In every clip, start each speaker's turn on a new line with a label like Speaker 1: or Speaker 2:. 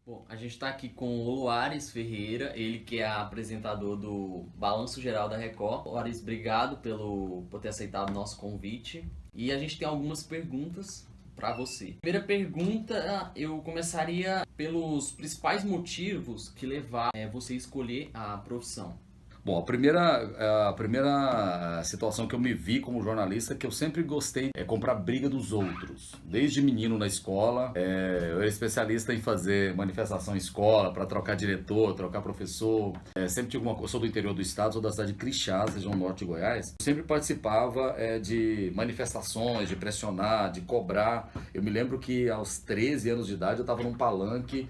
Speaker 1: Bom, a gente está aqui com o Loares Ferreira, ele que é apresentador do Balanço Geral da Record. Loares, obrigado por ter aceitado o nosso convite. E a gente tem algumas perguntas para você. Primeira pergunta, eu começaria pelos principais motivos que levaram você a escolher a profissão.
Speaker 2: Bom, a primeira situação que eu me vi como jornalista é que eu sempre gostei de comprar briga dos outros. Desde menino na escola, eu era especialista em fazer manifestação em escola, para trocar diretor, trocar professor. Sempre tive eu sou do interior do estado, sou da cidade de Crixás, região norte de Goiás. Sempre participava de manifestações, de pressionar, de cobrar. Eu me lembro que aos 13 anos de idade eu estava num palanque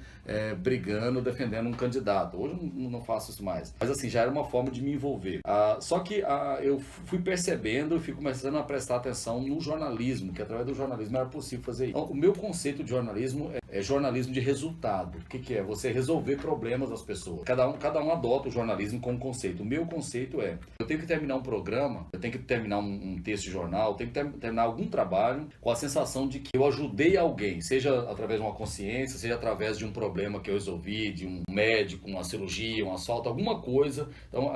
Speaker 2: brigando, defendendo um candidato. Hoje eu não faço isso mais. Mas assim, já era uma forma de me envolver. Só que eu fui percebendo e fui começando a prestar atenção no jornalismo, que através do jornalismo era possível fazer isso. Então, o meu conceito de jornalismo é jornalismo de resultado. O que é? Você resolver problemas das pessoas. Cada um adota o jornalismo como conceito. O meu conceito eu tenho que terminar um programa, eu tenho que terminar um texto de jornal, eu tenho que terminar algum trabalho com a sensação de que eu ajudei alguém, seja através de uma consciência, seja através de um problema que eu resolvi, de um médico, uma cirurgia, um asfalto, alguma coisa. Então,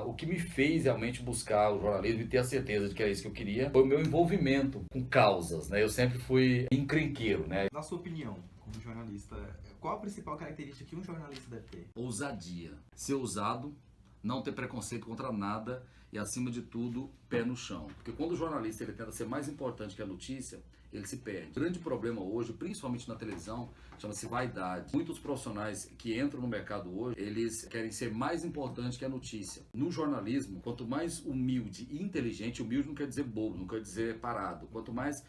Speaker 2: o que me fez realmente buscar o jornalismo e ter a certeza de que era isso que eu queria foi o meu envolvimento com causas, né? Eu sempre fui encrenqueiro, né?
Speaker 3: Na sua opinião, como jornalista, qual a principal característica que um jornalista deve ter?
Speaker 2: Ousadia. Ser ousado, não ter preconceito contra nada e, acima de tudo, pé no chão. Porque quando o jornalista ele tenta ser mais importante que a notícia, ele se perde. O grande problema hoje, principalmente na televisão, chama-se vaidade. Muitos profissionais que entram no mercado hoje, eles querem ser mais importante que a notícia. No jornalismo, quanto mais humilde e inteligente, humilde não quer dizer bobo, não quer dizer parado. Quanto mais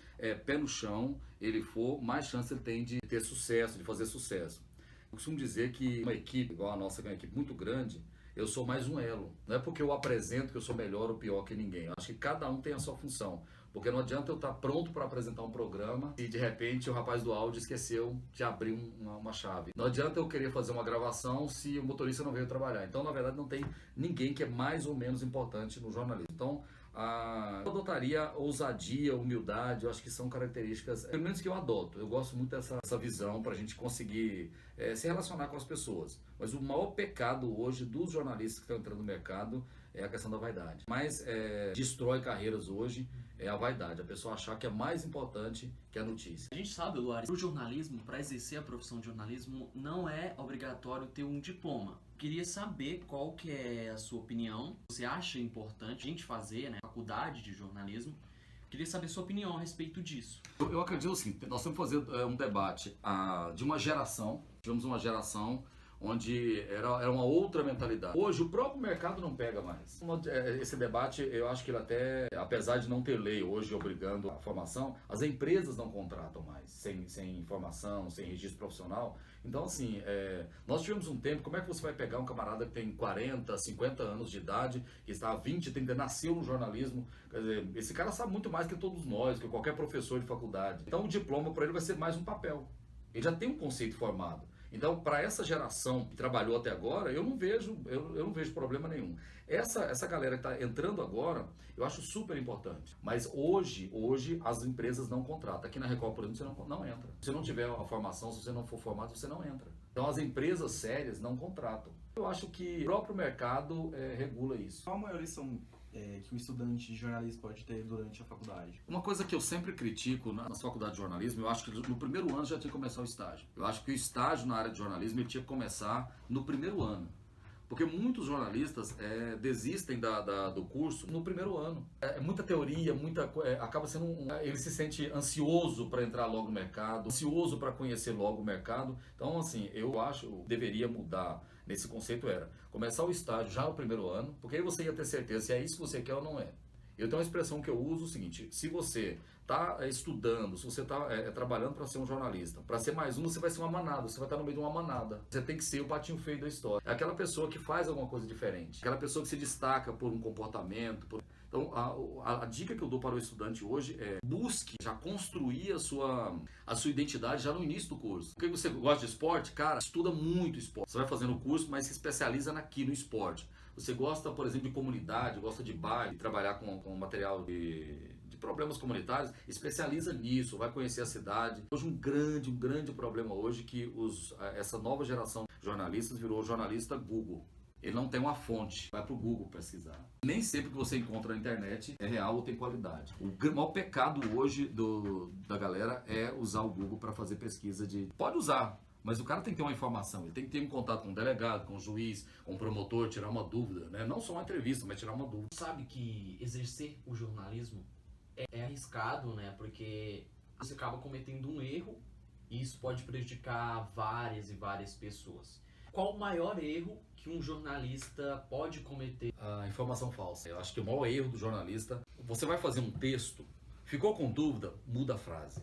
Speaker 2: pé no chão ele for, mais chance ele tem de ter sucesso, de fazer sucesso. Eu costumo dizer que uma equipe, igual a nossa, que é uma equipe muito grande, eu sou mais um elo. Não é porque eu apresento que eu sou melhor ou pior que ninguém. Eu acho que cada um tem a sua função. Porque não adianta eu estar pronto para apresentar um programa e de repente o rapaz do áudio esqueceu de abrir uma chave. Não adianta eu querer fazer uma gravação se o motorista não veio trabalhar. Então, na verdade, não tem ninguém que é mais ou menos importante no jornalismo. Então, eu adotaria ousadia, humildade, eu acho que são características, pelo menos que eu adoto. Eu gosto muito dessa visão para a gente conseguir se relacionar com as pessoas. Mas o maior pecado hoje dos jornalistas que estão entrando no mercado é a questão da vaidade. Mas destrói carreiras hoje é a vaidade, a pessoa achar que é mais importante que a notícia.
Speaker 1: A gente sabe, Loares, que o jornalismo, para exercer a profissão de jornalismo, não é obrigatório ter um diploma. Queria saber qual que é a sua opinião. Você acha importante a gente fazer, faculdade de jornalismo? Queria saber sua opinião a respeito disso.
Speaker 2: Eu acredito assim, nós temos que fazer um debate de uma geração. Tivemos uma geração onde era uma outra mentalidade. Hoje o próprio mercado não pega mais. Esse debate, eu acho que ele até, apesar de não ter lei hoje obrigando a formação, as empresas não contratam mais, sem formação, sem registro profissional. Então assim, nós tivemos um tempo, como é que você vai pegar um camarada que tem 40, 50 anos de idade, que está há 20, 30, nasceu no jornalismo, quer dizer, esse cara sabe muito mais que todos nós, que qualquer professor de faculdade. Então o diploma para ele vai ser mais um papel. Ele já tem um conceito formado. Então, para essa geração que trabalhou até agora, eu não vejo problema nenhum. Essa galera que está entrando agora, eu acho super importante. Mas hoje as empresas não contratam. Aqui na Record, por exemplo, você não entra. Se você não tiver a formação, se você não for formado, você não entra. Então, as empresas sérias não contratam. Eu acho que o próprio mercado regula isso.
Speaker 3: Qual a maior lição que um estudante de jornalismo pode ter durante a faculdade?
Speaker 2: Uma coisa que eu sempre critico nas faculdades de jornalismo, eu acho que no primeiro ano já tinha que começar o estágio. Eu acho que o estágio na área de jornalismo ele tinha que começar no primeiro ano. Porque muitos jornalistas desistem do curso no primeiro ano. É muita teoria, acaba sendo ele se sente ansioso para entrar logo no mercado, ansioso para conhecer logo o mercado. Então, assim, eu acho que deveria mudar nesse conceito começar o estágio já no primeiro ano, porque aí você ia ter certeza se é isso que você quer ou não é. Eu tenho uma expressão que eu uso o seguinte: se você está estudando, se você está trabalhando para ser um jornalista, para ser mais um, você vai ser uma manada, você vai estar no meio de uma manada. Você tem que ser o patinho feio da história. É aquela pessoa que faz alguma coisa diferente, aquela pessoa que se destaca por um comportamento. Então, a dica que eu dou para o estudante hoje busque já construir a sua identidade já no início do curso. Porque você gosta de esporte? Cara, estuda muito esporte. Você vai fazendo o curso, mas se especializa no esporte. Você gosta, por exemplo, de comunidade, gosta de baile, trabalhar com material de problemas comunitários, especializa nisso, vai conhecer a cidade. Hoje um grande problema hoje que essa nova geração de jornalistas virou jornalista Google. Ele não tem uma fonte, vai para o Google pesquisar. Nem sempre que você encontra na internet é real ou tem qualidade. O maior pecado hoje da galera é usar o Google para fazer pesquisa Pode usar, mas o cara tem que ter uma informação, ele tem que ter um contato com um delegado, com um juiz, com um promotor, tirar uma dúvida, né? Não só uma entrevista, mas tirar uma dúvida.
Speaker 1: Sabe que exercer o jornalismo é arriscado, né? Porque você acaba cometendo um erro e isso pode prejudicar várias e várias pessoas. Qual o maior erro que um jornalista pode cometer?
Speaker 2: A informação falsa. Eu acho que o maior erro do jornalista, você vai fazer um texto, ficou com dúvida, muda a frase.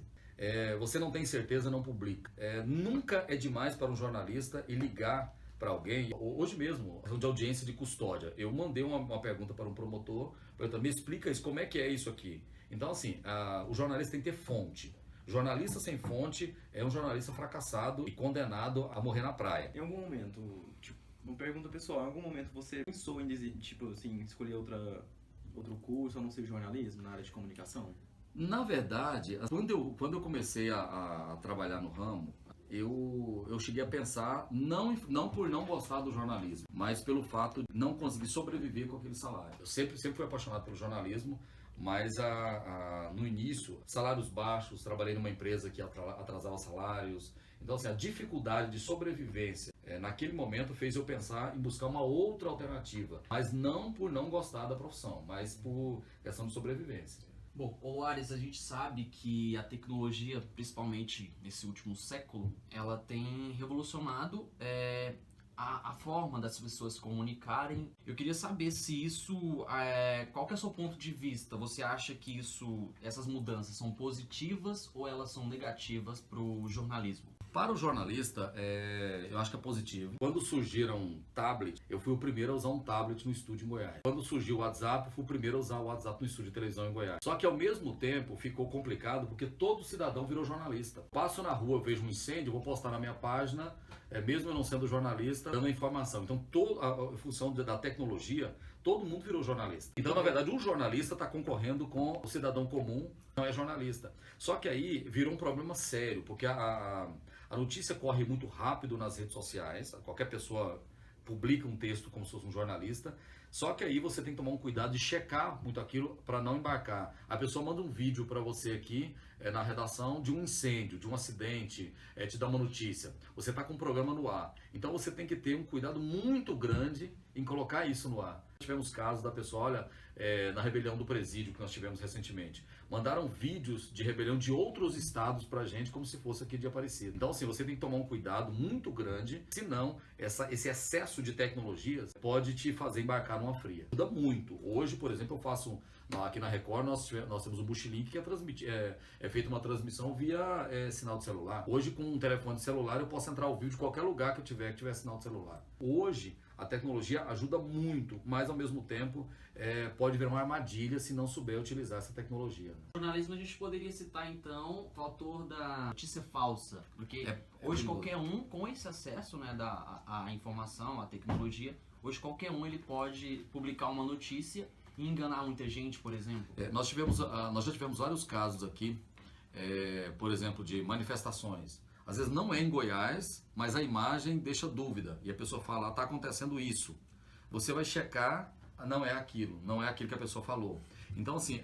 Speaker 2: Você não tem certeza, não publica. Nunca é demais para um jornalista ir ligar para alguém. Hoje mesmo, de audiência de custódia, eu mandei uma pergunta para um promotor, perguntando, me explica isso, como é que é isso aqui? Então, assim, o jornalista tem que ter fonte. Jornalista sem fonte é um jornalista fracassado e condenado a morrer na praia.
Speaker 3: Em algum momento, tipo, uma pergunta pessoal, em algum momento você pensou em tipo assim, escolher outro curso ou não ser jornalismo na área de comunicação?
Speaker 2: Na verdade, quando eu comecei a trabalhar no ramo, eu cheguei a pensar, não por não gostar do jornalismo, mas pelo fato de não conseguir sobreviver com aquele salário. Eu sempre fui apaixonado pelo jornalismo, mas no início, salários baixos, trabalhei numa empresa que atrasava salários. Então, assim, a dificuldade de sobrevivência naquele momento fez eu pensar em buscar uma outra alternativa, mas não por não gostar da profissão, mas por questão de sobrevivência.
Speaker 1: Bom, Ares, a gente sabe que a tecnologia, principalmente nesse último século, ela tem revolucionado a forma das pessoas se comunicarem. Eu queria saber se isso, qual que é o seu ponto de vista? Você acha que essas mudanças são positivas ou elas são negativas para o jornalismo?
Speaker 2: Para o jornalista, eu acho que é positivo. Quando surgiram tablet, eu fui o primeiro a usar um tablet no estúdio em Goiás. Quando surgiu o WhatsApp, eu fui o primeiro a usar o WhatsApp no estúdio de televisão em Goiás. Só que ao mesmo tempo ficou complicado porque todo cidadão virou jornalista. Passo na rua, vejo um incêndio, vou postar na minha página, mesmo eu não sendo jornalista, dando a informação. Então, em função da tecnologia, todo mundo virou jornalista. Então, na verdade, um jornalista está concorrendo com o cidadão comum, não é jornalista. Só que aí virou um problema sério, porque a notícia corre muito rápido nas redes sociais, qualquer pessoa publica um texto como se fosse um jornalista, só que aí você tem que tomar um cuidado de checar muito aquilo para não embarcar. A pessoa manda um vídeo para você aqui na redação de um incêndio, de um acidente, te dá uma notícia. Você está com um programa no ar, então você tem que ter um cuidado muito grande em colocar isso no ar. Tivemos casos da pessoa, olha, na rebelião do presídio que nós tivemos recentemente, mandaram vídeos de rebelião de outros estados pra gente como se fosse aqui de Aparecida. Então, assim, você tem que tomar um cuidado muito grande, senão esse excesso de tecnologias pode te fazer embarcar numa fria. Ajuda muito. Hoje, por exemplo, eu faço, aqui na Record, nós temos um Bushilink que é feita uma transmissão via sinal de celular. Hoje, com um telefone de celular, eu posso entrar ao vivo de qualquer lugar que tiver sinal de celular. Hoje, a tecnologia ajuda muito, mas ao mesmo tempo pode virar uma armadilha se não souber utilizar essa tecnologia.
Speaker 1: No jornalismo a gente poderia citar então o fator da notícia falsa, porque hoje
Speaker 2: perigoso.
Speaker 1: Qualquer um com esse acesso, né, à informação, à tecnologia, hoje qualquer um ele pode publicar uma notícia e enganar muita gente, por exemplo.
Speaker 2: Nós já tivemos vários casos aqui, por exemplo, de manifestações. Às vezes não é em Goiás, mas a imagem deixa dúvida. E a pessoa fala, está acontecendo isso. Você vai checar, não é aquilo que a pessoa falou. Então, assim,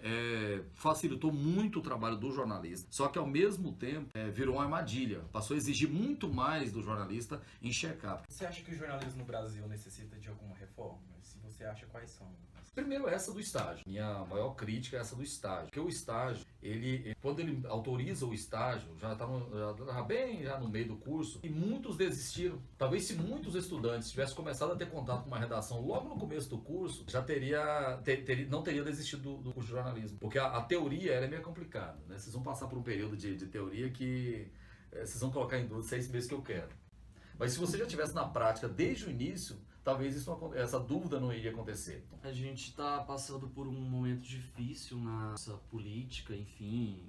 Speaker 2: facilitou muito o trabalho do jornalista, só que ao mesmo tempo virou uma armadilha. Passou a exigir muito mais do jornalista em checar.
Speaker 3: Você acha que o jornalismo no Brasil necessita de alguma reforma? Se você acha, quais são?
Speaker 2: Primeiro, essa do estágio. Minha maior crítica é essa do estágio. Porque o estágio, quando ele autoriza o estágio, já estava bem no meio do curso, e muitos desistiram. Talvez se muitos estudantes tivessem começado a ter contato com uma redação logo no começo do curso, já não teria desistido do curso de jornalismo. Porque a teoria é meio complicada, né? Vocês vão passar por um período de teoria que vocês vão colocar em dúvida 6 meses que eu quero. Mas se você já estivesse na prática desde o início, talvez essa dúvida não iria acontecer.
Speaker 1: A gente está passando por um momento difícil na nossa política, enfim,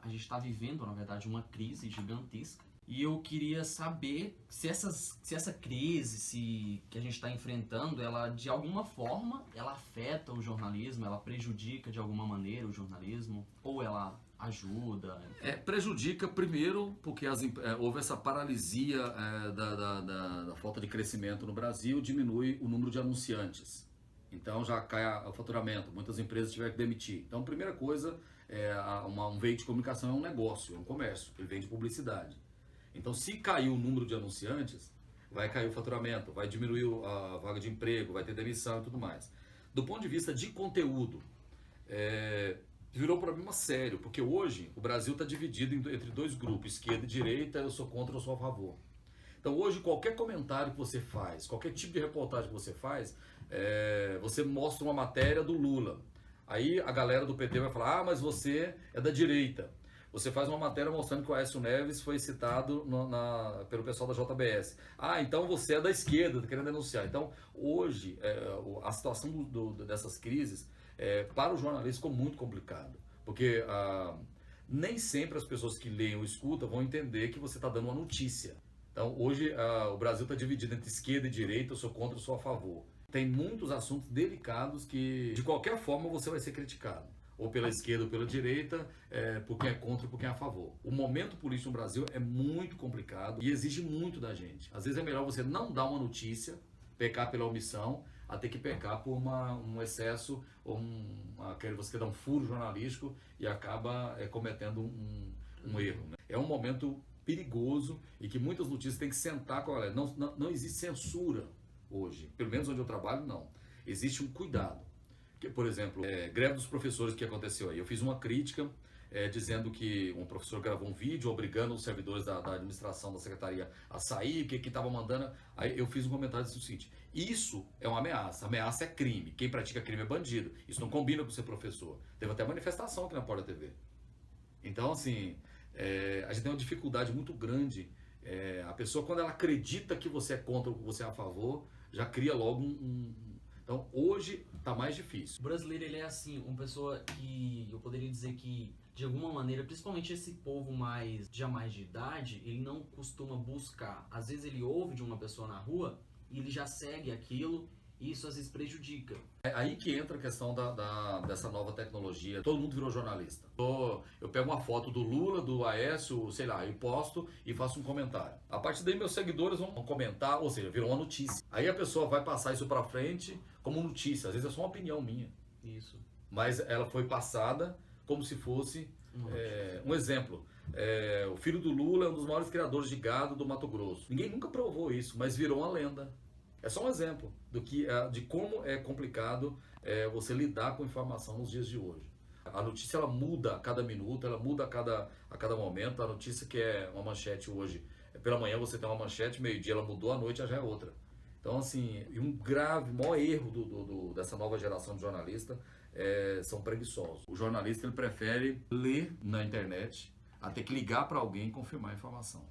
Speaker 1: a gente está vivendo, na verdade, uma crise gigantesca. E eu queria saber se essa crise que a gente está enfrentando, ela de alguma forma, ela afeta o jornalismo, ela prejudica de alguma maneira o jornalismo, ou ela ajuda?
Speaker 2: Prejudica primeiro porque houve essa paralisia da falta de crescimento no Brasil, diminui o número de anunciantes. Então já cai o faturamento, muitas empresas tiveram que demitir. Então a primeira coisa, um veículo de comunicação é um negócio, é um comércio, ele vende publicidade. Então se cair o número de anunciantes, vai cair o faturamento, vai diminuir a vaga de emprego, vai ter demissão e tudo mais. Do ponto de vista de conteúdo, virou um problema sério, porque hoje o Brasil está dividido entre dois grupos, esquerda e direita, eu sou contra, eu sou a favor. Então hoje qualquer comentário que você faz, qualquer tipo de reportagem que você faz, você mostra uma matéria do Lula. Aí a galera do PT vai falar, mas você é da direita. Você faz uma matéria mostrando que o Aécio Neves foi citado pelo pessoal da JBS. Então você é da esquerda, está querendo denunciar. Então hoje a situação dessas crises para o jornalista ficou muito complicado. Porque nem sempre as pessoas que leem ou escutam vão entender que você está dando uma notícia. Então hoje o Brasil está dividido entre esquerda e direita, eu sou contra, eu sou a favor. Tem muitos assuntos delicados que de qualquer forma você vai ser criticado. Ou pela esquerda ou pela direita, por quem é contra ou por quem é a favor. O momento político no Brasil é muito complicado e exige muito da gente. Às vezes é melhor você não dar uma notícia, pecar pela omissão, a ter que pecar por um excesso, ou você quer dar um furo jornalístico e acaba cometendo um erro. Né? É um momento perigoso e que muitas notícias têm que sentar com a galera. Não existe censura hoje, pelo menos onde eu trabalho, não. Existe um cuidado. Por exemplo, greve dos professores que aconteceu aí. Eu fiz uma crítica dizendo que um professor gravou um vídeo obrigando os servidores da administração da secretaria a sair, que estava mandando. Aí eu fiz um comentário dizendo o seguinte: isso é uma ameaça. Ameaça é crime. Quem pratica crime é bandido. Isso não combina com ser professor. Teve até manifestação aqui na Porta TV. Então, assim, a gente tem uma dificuldade muito grande. A pessoa, quando ela acredita que você é contra ou que você é a favor, já cria logo Então, hoje está mais difícil.
Speaker 1: O brasileiro, ele é assim, uma pessoa que eu poderia dizer que, de alguma maneira, principalmente esse povo mais de idade, ele não costuma buscar. Às vezes ele ouve de uma pessoa na rua e ele já segue aquilo e isso às vezes prejudica.
Speaker 2: É aí que entra a questão dessa nova tecnologia. Todo mundo virou jornalista. Eu pego uma foto do Lula, do Aécio, sei lá, eu posto e faço um comentário. A partir daí meus seguidores vão comentar, ou seja, virou uma notícia. Aí a pessoa vai passar isso pra frente como notícia. Às vezes é só uma opinião minha.
Speaker 1: Isso.
Speaker 2: Mas ela foi passada como se fosse um exemplo. O filho do Lula é um dos maiores criadores de gado do Mato Grosso. Ninguém nunca provou isso, mas virou uma lenda. É só um exemplo de como é complicado você lidar com informação nos dias de hoje. A notícia ela muda a cada minuto, ela muda a cada momento. A notícia que é uma manchete hoje, pela manhã você tem uma manchete, meio-dia ela mudou, à noite já é outra. Então, assim, maior erro dessa nova geração de jornalistas são preguiçosos. O jornalista ele prefere ler na internet a ter que ligar para alguém e confirmar a informação.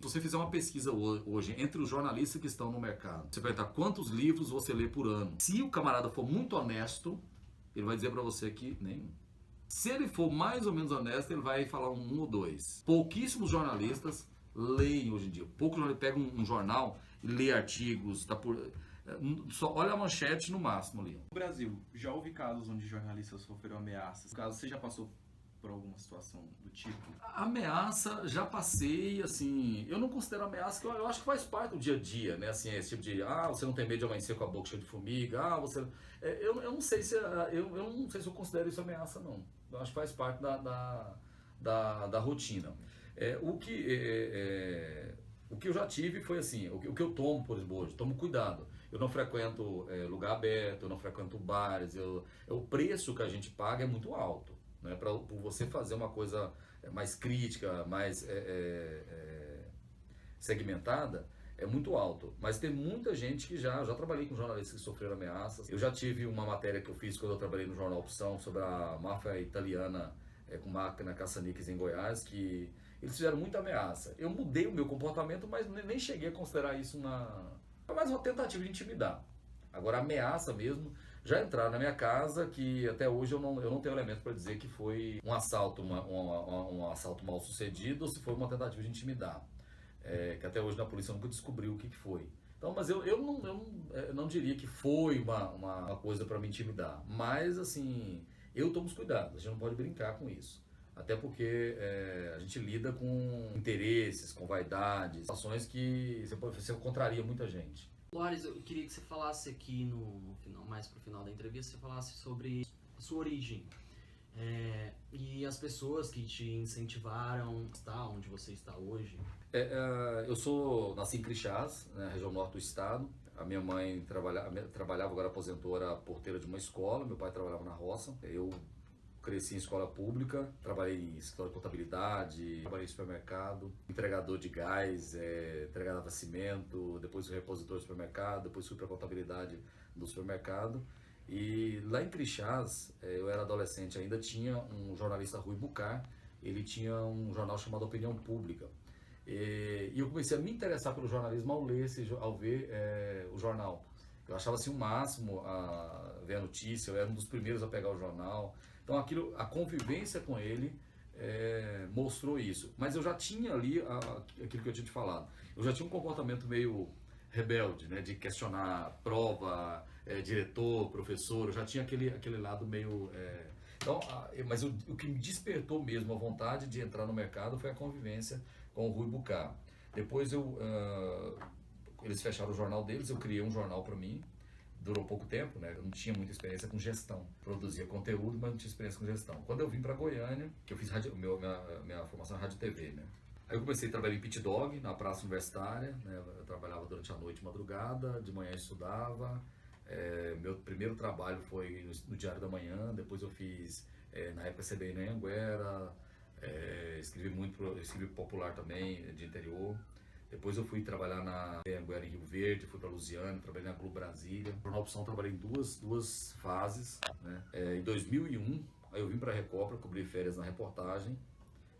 Speaker 2: Se você fizer uma pesquisa hoje entre os jornalistas que estão no mercado, você perguntar quantos livros você lê por ano. Se o camarada for muito honesto, ele vai dizer para você que nenhum. Se ele for mais ou menos honesto, ele vai falar um ou dois. Pouquíssimos jornalistas leem hoje em dia. Poucos jornalistas pegam um jornal e lê artigos, só olha a manchete no máximo ali.
Speaker 3: No Brasil, já houve casos onde jornalistas sofreram ameaças? No caso, você já passou por alguma situação do tipo?
Speaker 2: Ameaça, já passei, assim, eu não considero ameaça, que eu acho que faz parte do dia a dia, né, assim, esse tipo de, você não tem medo de amanhecer com a boca cheia de formiga, eu não sei se eu considero isso ameaça, não. Eu acho que faz parte da rotina. O que eu já tive foi assim, o que eu tomo, por exemplo, hoje, tomo cuidado. Eu não frequento lugar aberto, eu não frequento bares, o preço que a gente paga é muito alto. Né, por você fazer uma coisa mais crítica, mais segmentada, é muito alto. Mas tem muita gente que já trabalhei com jornalistas que sofreram ameaças. Eu já tive uma matéria que eu fiz quando eu trabalhei no jornal Opção sobre a máfia italiana com máquina caça-níqueis em Goiás, que eles fizeram muita ameaça. Eu mudei o meu comportamento, mas nem cheguei a considerar isso foi mais uma tentativa de intimidar. Agora, ameaça mesmo, já entraram na minha casa, que até hoje eu não tenho elemento para dizer que foi um assalto, um assalto mal sucedido ou se foi uma tentativa de intimidar. que até hoje na polícia nunca descobriu o que foi. Então, mas eu não diria que foi uma coisa para me intimidar, mas assim, eu tomo os cuidados, a gente não pode brincar com isso. Até porque a gente lida com interesses, com vaidades, ações que você contraria muita gente.
Speaker 1: Loares, eu queria que você falasse aqui no final, mais pro final da entrevista, você falasse sobre a sua origem. E as pessoas que te incentivaram a estar onde você está hoje.
Speaker 2: Eu nasci em Crixás, na região norte do estado. A minha mãe trabalhava, agora aposentou, era porteira de uma escola. Meu pai trabalhava na roça. Eu cresci em escola pública, trabalhei em escritório de contabilidade, trabalhei em supermercado, entregador de gás, entregava cimento, depois fui repositor de supermercado, depois fui para contabilidade do supermercado. E lá em Crixás, eu era adolescente ainda, tinha um jornalista, Rui Bucar, ele tinha um jornal chamado Opinião Pública. E eu comecei a me interessar pelo jornalismo ao ver o jornal. Eu achava assim o máximo a ver a notícia, eu era um dos primeiros a pegar o jornal. Então a convivência com ele mostrou isso. Mas eu já tinha ali aquilo que eu tinha te falado. Eu já tinha um comportamento meio rebelde, né, de questionar prova, diretor, professor. Eu já tinha aquele lado meio... Então, mas o que me despertou mesmo a vontade de entrar no mercado foi a convivência com o Rui Bucar. Depois eles fecharam o jornal deles, eu criei um jornal para mim. Durou pouco tempo, né? Eu não tinha muita experiência com gestão. Produzia conteúdo, mas não tinha experiência com gestão. Quando eu vim para Goiânia, que eu fiz minha formação em rádio e TV, né? Aí eu comecei a trabalhar em pit dog, na praça universitária, né? Eu trabalhava durante a noite e madrugada, de manhã estudava. Meu primeiro trabalho foi no Diário da Manhã, depois eu fiz, na época, CBN em Anguera, escrevi popular também, de interior. Depois eu fui trabalhar na Anguera em Rio Verde, fui para Lusiana, trabalhei na Globo Brasília. Na Opção trabalhei em duas fases, né? Em 2001, aí eu vim para a Record para cobrir férias na reportagem.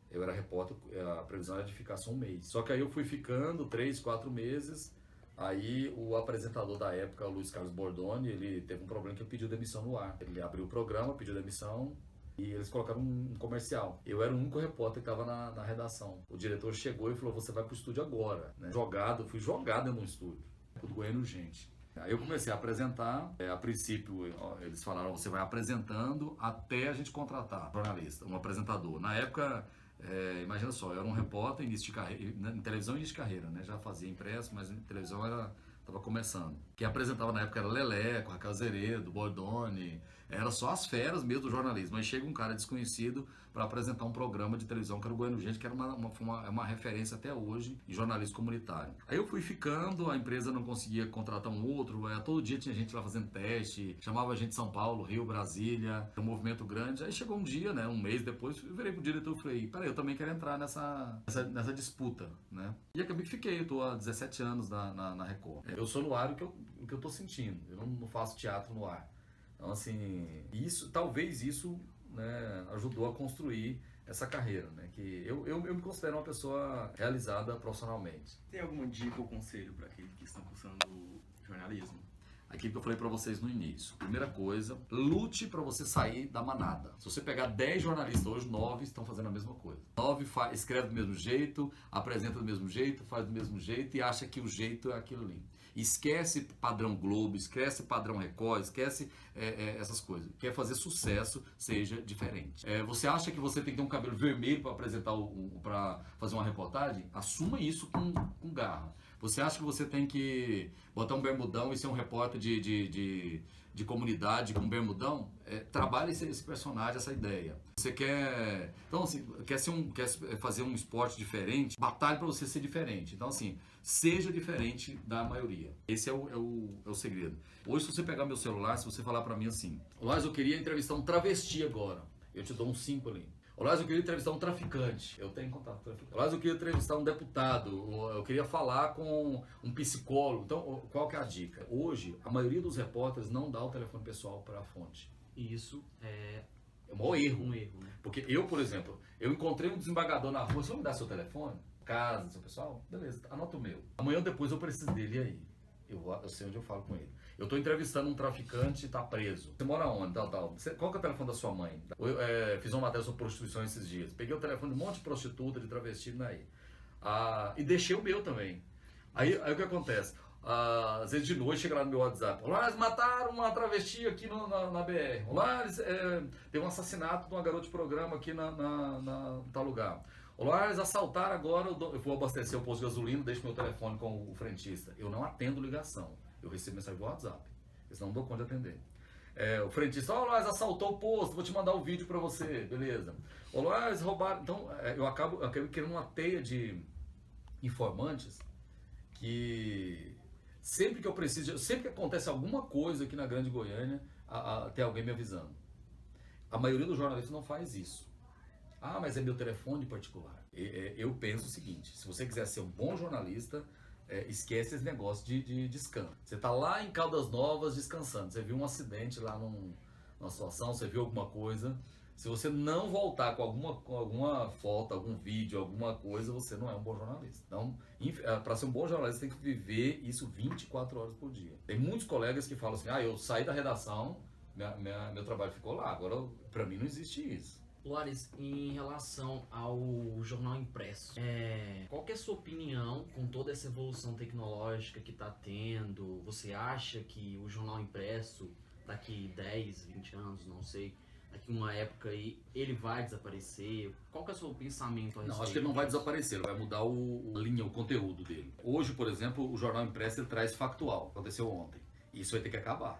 Speaker 2: Eu era repórter, a previsão era de ficar só um mês. Só que aí eu fui ficando 3, 4 meses. Aí o apresentador da época, o Luiz Carlos Bordoni, ele teve um problema que ele pediu demissão no ar. Ele abriu o programa, pediu demissão. E eles colocaram um comercial. Eu era o único repórter que estava na redação. O diretor chegou e falou, você vai pro estúdio agora, né? Fui jogado no estúdio. Do Goiânia Urgente. Aí eu comecei a apresentar. A princípio, eles falaram, você vai apresentando até a gente contratar um jornalista, um apresentador. Na época, imagina só, eu era um repórter, início de carreira, em televisão início de carreira, né? Já fazia impresso, mas em televisão estava começando. Quem apresentava na época era Leleco, Raquel Zeredo, Bordoni, era só as feras mesmo do jornalismo. Aí chega um cara desconhecido para apresentar um programa de televisão que era o Goiânia Urgente, que era uma referência até hoje em jornalismo comunitário. Aí eu fui ficando, a empresa não conseguia contratar um outro, todo dia tinha gente lá fazendo teste, chamava a gente de São Paulo, Rio, Brasília, um movimento grande. Aí chegou um dia, né, um mês depois, eu virei pro diretor e falei, peraí, eu também quero entrar nessa disputa, né? E acabei que fiquei, eu tô há 17 anos na Record. Eu sou no ar o que eu tô sentindo, eu não faço teatro no ar. Então, assim, talvez isso, né, ajudou a construir essa carreira, né? Que eu me considero uma pessoa realizada profissionalmente.
Speaker 3: Tem alguma dica ou conselho para aqueles que estão cursando jornalismo?
Speaker 2: Aquilo que eu falei para vocês no início. Primeira coisa, lute para você sair da manada. Se você pegar 10 jornalistas hoje, 9 estão fazendo a mesma coisa. 9 escreve do mesmo jeito, apresenta do mesmo jeito, faz do mesmo jeito e acha que o jeito é aquilo ali. Esquece padrão Globo, esquece padrão Record, esquece essas coisas. Quer fazer sucesso, seja diferente. Você acha que você tem que ter um cabelo vermelho para apresentar, para fazer uma reportagem? Assuma isso com garra. Você acha que você tem que botar um bermudão e ser um repórter de comunidade com bermudão? Trabalhe esse personagem, essa ideia. Você quer... Então, assim, quer fazer um esporte diferente? Batalhe para você ser diferente. Então, assim, seja diferente da maioria. Esse é o segredo. Hoje, se você pegar meu celular, se você falar para mim assim, Lázaro, eu queria entrevistar um travesti agora. Eu te dou um 5 ali. Lázaro, eu queria entrevistar um traficante. Eu tenho contato com traficante. Lázaro, eu queria entrevistar um deputado. Eu queria falar com um psicólogo. Então, qual que é a dica? Hoje, a maioria dos repórteres não dá o telefone pessoal para a fonte.
Speaker 1: E isso
Speaker 2: é um maior erro.
Speaker 1: Um erro, né?
Speaker 2: Porque eu, por exemplo, eu encontrei um desembargador na rua. Se eu me dar seu telefone, casa, seu pessoal, beleza, anota o meu. Amanhã ou depois eu preciso dele, e aí? Eu sei onde eu falo com ele. Eu estou entrevistando um traficante e está preso. Você mora onde? Qual que é o telefone da sua mãe? Fiz uma matéria sobre prostituição esses dias. Peguei o telefone de um monte de prostituta, de travesti, daí. E deixei o meu também. Aí o que acontece? Às vezes de noite chega lá no meu WhatsApp. Olá, eles mataram uma travesti aqui na BR. Olá, teve um assassinato de uma garota de programa aqui na tal lugar. Olá, eles assaltaram agora. Eu vou abastecer o posto de gasolina, deixo meu telefone com o frentista. Eu não atendo ligação. Eu recebo mensagem do WhatsApp. Eu não dou conta de atender. O frentista, olá, eles assaltou o posto, vou te mandar o vídeo pra você, beleza. Olá, eles roubaram. Então, eu acabo criando uma teia de informantes que sempre que eu preciso, sempre que acontece alguma coisa aqui na Grande Goiânia, tem alguém me avisando. A maioria dos jornalistas não faz isso. Mas é meu telefone particular. Eu penso o seguinte, se você quiser ser um bom jornalista, esquece esse negócio de descanso. Você está lá em Caldas Novas descansando, você viu um acidente lá numa situação, você viu alguma coisa. Se você não voltar com alguma foto, algum vídeo, alguma coisa, você não é um bom jornalista. Então, para ser um bom jornalista, tem que viver isso 24 horas por dia. Tem muitos colegas que falam assim, eu saí da redação, meu trabalho ficou lá. Agora, para mim, não existe isso.
Speaker 1: Luares, em relação ao jornal impresso, qual que é a sua opinião com toda essa evolução tecnológica que está tendo? Você acha que o jornal impresso, daqui 10, 20 anos, não sei, daqui uma época aí, ele vai desaparecer? Qual que é o seu pensamento a respeito?
Speaker 2: Não, acho que ele não vai desaparecer, ele vai mudar o conteúdo dele. Hoje, por exemplo, o jornal impresso ele traz factual, aconteceu ontem. Isso vai ter que acabar.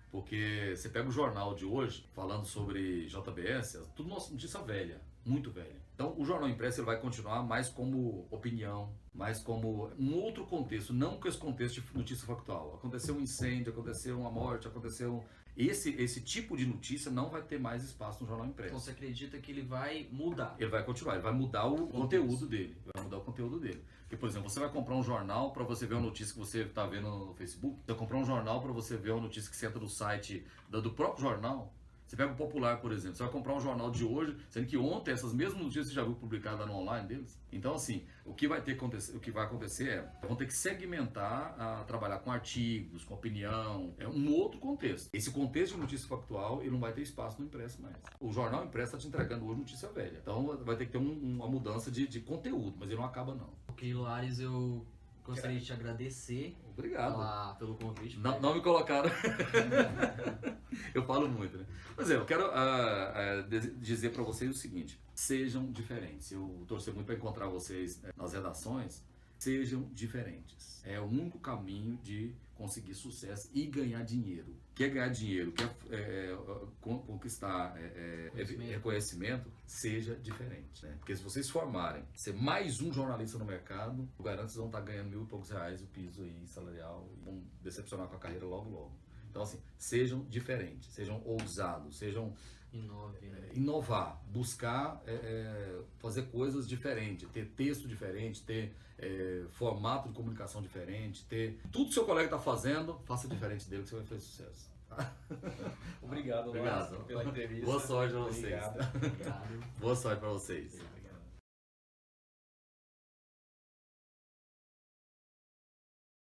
Speaker 2: Porque você pega o jornal de hoje, falando sobre JBS, tudo notícia velha, muito velha. Então o jornal impresso ele vai continuar mais como opinião, mais como um outro contexto, não com esse contexto de notícia factual. Aconteceu um incêndio, aconteceu uma morte, aconteceu... Esse tipo de notícia não vai ter mais espaço no jornal impresso.
Speaker 1: Então você acredita que ele vai mudar?
Speaker 2: Ele vai continuar, ele vai mudar o conteúdo dele. Vai mudar o conteúdo dele. Porque, por exemplo, você vai comprar um jornal para você ver uma notícia que você está vendo no Facebook. Você vai comprar um jornal para você ver uma notícia que você entra no site do próprio jornal. Você pega o Popular, por exemplo. Você vai comprar um jornal de hoje, sendo que ontem essas mesmas notícias você já viu publicadas no online deles. Então, assim, o que vai acontecer vão ter que segmentar, trabalhar com artigos, com opinião, um outro contexto. Esse contexto de notícia factual, ele não vai ter espaço no impresso mais. O jornal impresso está te entregando hoje notícia velha. Então, vai ter que ter uma mudança de conteúdo, mas ele não acaba, não.
Speaker 1: Ok, Luares, eu gostaria de te agradecer.
Speaker 2: Obrigado.
Speaker 1: Pelo convite.
Speaker 2: Não me colocaram. Eu falo muito, né? Pois eu quero dizer para vocês o seguinte: sejam diferentes. Eu torço muito para encontrar vocês nas redações. Sejam diferentes. É o único caminho de conseguir sucesso e ganhar dinheiro. Quer ganhar dinheiro, quer conquistar reconhecimento, seja diferente. Né? Porque se vocês formarem, ser mais um jornalista no mercado, eu garanto que vocês vão estar ganhando R$1.000 e poucos o piso aí, salarial, e vão decepcionar com a carreira logo logo. Então, assim, sejam diferentes, sejam ousados, sejam... Inovar, buscar fazer coisas diferentes, ter texto diferente, ter formato de comunicação diferente, ter... Tudo que seu colega está fazendo, faça diferente dele que você vai fazer sucesso.
Speaker 3: Obrigado,
Speaker 2: Obrigado
Speaker 3: pela entrevista.
Speaker 2: Boa sorte para vocês.
Speaker 3: Obrigado.
Speaker 2: Boa sorte para vocês.